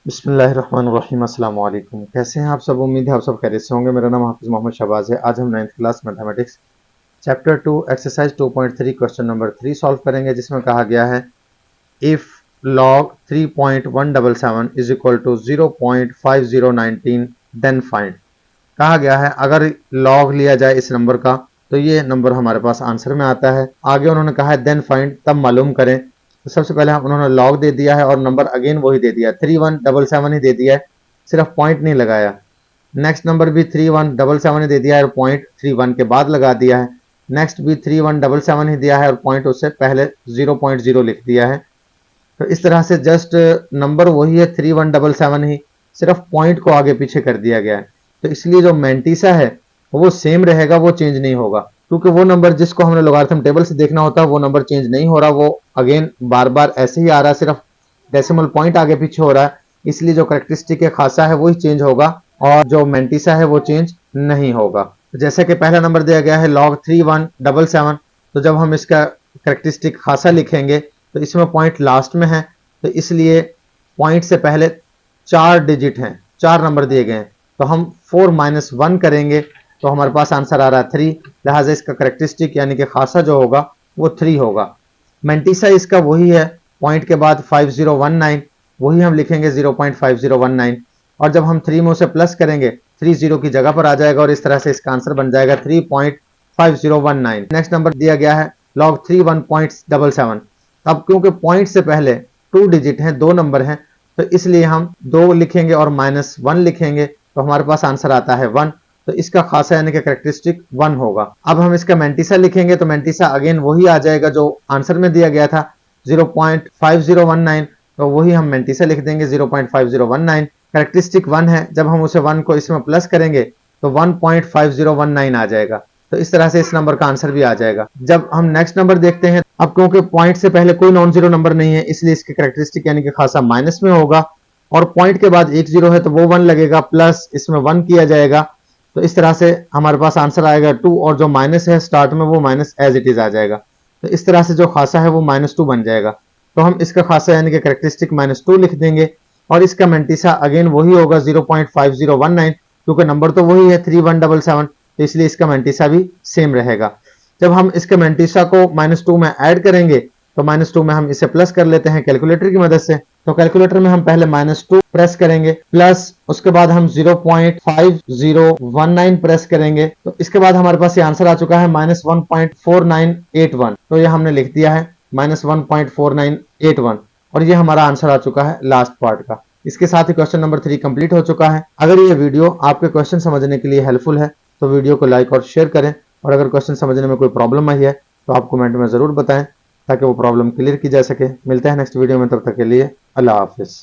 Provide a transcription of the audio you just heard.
बिस्मिल्लाहिर्रहमानिर्रहीम। अस्सलाम वालेकुम। कैसे हैं आप सब? उम्मीद है आप सब खैरियत से होंगे। मेरा नाम हाफिज़ मोहम्मद शहबाज है। आज हम 9th class mathematics chapter 2 exercise 2.3 question number 3 solve करेंगे, जिसमें कहा गया है if log 3.177 is equal to 0.5019 then find. कहा गया है अगर log लिया जाए इस नंबर का तो ये नंबर हमारे पास आंसर में आता है। आगे उन्होंने कहा है देन फाइंड, तब मालूम करें। तो सबसे पहले उन्होंने log दे दिया है और नंबर अगेन वही दे दिया, 3177 ही दे दिया है, सिर्फ पॉइंट नहीं लगाया। नेक्स्ट नंबर भी 3177 ही दे दिया है और पॉइंट 31 के बाद लगा दिया है। नेक्स्ट भी 3177 ही दिया है और पॉइंट उससे पहले 0.0 लिख दिया है। तो इस तरह से जस्ट नंबर वही है 3177 ही, सिर्फ पॉइंट को आगे पीछे कर दिया गया है। तो इसलिए जो मैंटीसा है वो सेम रहेगा, वो चेंज नहीं होगा, क्योंकि वो नंबर जिसको हमने लोगारिथम टेबल से देखना होता है वो नंबर चेंज नहीं हो रहा, वो अगेन बार बार ऐसे ही आ रहा है, सिर्फ डेसिमल पॉइंट आगे पीछे हो रहा है। इसलिए जो करेक्टरिस्टिक है खासा है वही चेंज होगा और जो मैंटीसा है वो चेंज नहीं होगा। जैसे कि पहला नंबर दिया गया है log 3177, तो जब हम इसका करेक्टरिस्टिक खासा लिखेंगे तो इसमें पॉइंट लास्ट में है, तो इसलिए पॉइंट से पहले 4 डिजिट हैं, 4 नंबर दिए गए हैं, तो हम 4 - 1 करेंगे तो हमारे पास आंसर आ रहा है 3। लिहाजा इसका करेक्टरिस्टिक यानी कि खासा जो होगा वो 3 होगा। मैंटीसा इसका वही है, पॉइंट के बाद 5019, वही हम लिखेंगे 0.5019, और जब हम 3 में उसे प्लस करेंगे 3 0 की जगह पर आ जाएगा और इस तरह से इसका आंसर बन जाएगा 3.5019। नेक्स्ट नंबर दिया गया है log 31.77। अब क्योंकि पॉइंट से पहले 2 डिजिट हैं, 2 नंबर हैं, तो इसलिए हम 2 लिखेंगे और -1 लिखेंगे तो हमारे पास आंसर आता है 1। तो इसका खासा यानी कि करेक्टरिस्टिक 1 होगा। अब हम इसका मैंटीसा लिखेंगे तो मैंटीसा अगेन वही आ जाएगा जो आंसर में दिया गया था 0.5019, तो वही हम मैंटीसा लिख देंगे 0.5019। करेक्टरिस्टिक 1 है, जब हम उसे 1 को इसमें प्लस करेंगे तो 1.5019 आ जाएगा। तो इस तरह से इस नंबर का आंसर भी आ जाएगा। जब हम नेक्स्ट नंबर देखते हैं, अब क्योंकि पॉइंट से पहले कोई नॉन जीरो नंबर नहीं है इसलिए इसके करेक्टरिस्टिक यानी कि खासा माइनस में होगा, और पॉइंट के बाद एक जीरो है तो वो 1 लगेगा, प्लस इसमें 1 किया जाएगा, तो इस तरह से हमारे पास आंसर आएगा 2, और जो माइनस है स्टार्ट में वो माइनस एज इट इज आ जाएगा। तो इस तरह से जो खासा है वो -2 बन जाएगा। तो हम इसका खासा यानी कि करेक्टरिस्टिक -2 लिख देंगे, और इसका मैंटीसा अगेन वही होगा 0.5019, क्योंकि नंबर तो वही है 3177, तो इसलिए इसका मैंटीसा भी सेम रहेगा। जब हम इसके मैंटीसा को -2 में ऐड करेंगे तो -2 में हम इसे प्लस कर लेते हैं कैलकुलेटर की मदद से। तो कैलकुलेटर में हम पहले -2 प्रेस करेंगे, प्लस उसके बाद हम 0.5019 प्रेस करेंगे, तो इसके बाद हमारे पास ये आंसर आ चुका है -1.4981। तो ये हमने लिख दिया है -1.4981, और ये हमारा आंसर आ चुका है लास्ट पार्ट का। इसके साथ ही क्वेश्चन नंबर 3 कंप्लीट हो चुका है। अगर ये वीडियो आपके क्वेश्चन समझने के लिए हेल्पफुल है तो वीडियो को लाइक और शेयर करें, और अगर क्वेश्चन समझने में कोई प्रॉब्लम आई है तो आप कमेंट में ज़रूर बताएं ताकि वो प्रॉब्लम क्लियर की जा सके। मिलते हैं नेक्स्ट वीडियो में, तब तक के लिए अल्लाह हाफिज़।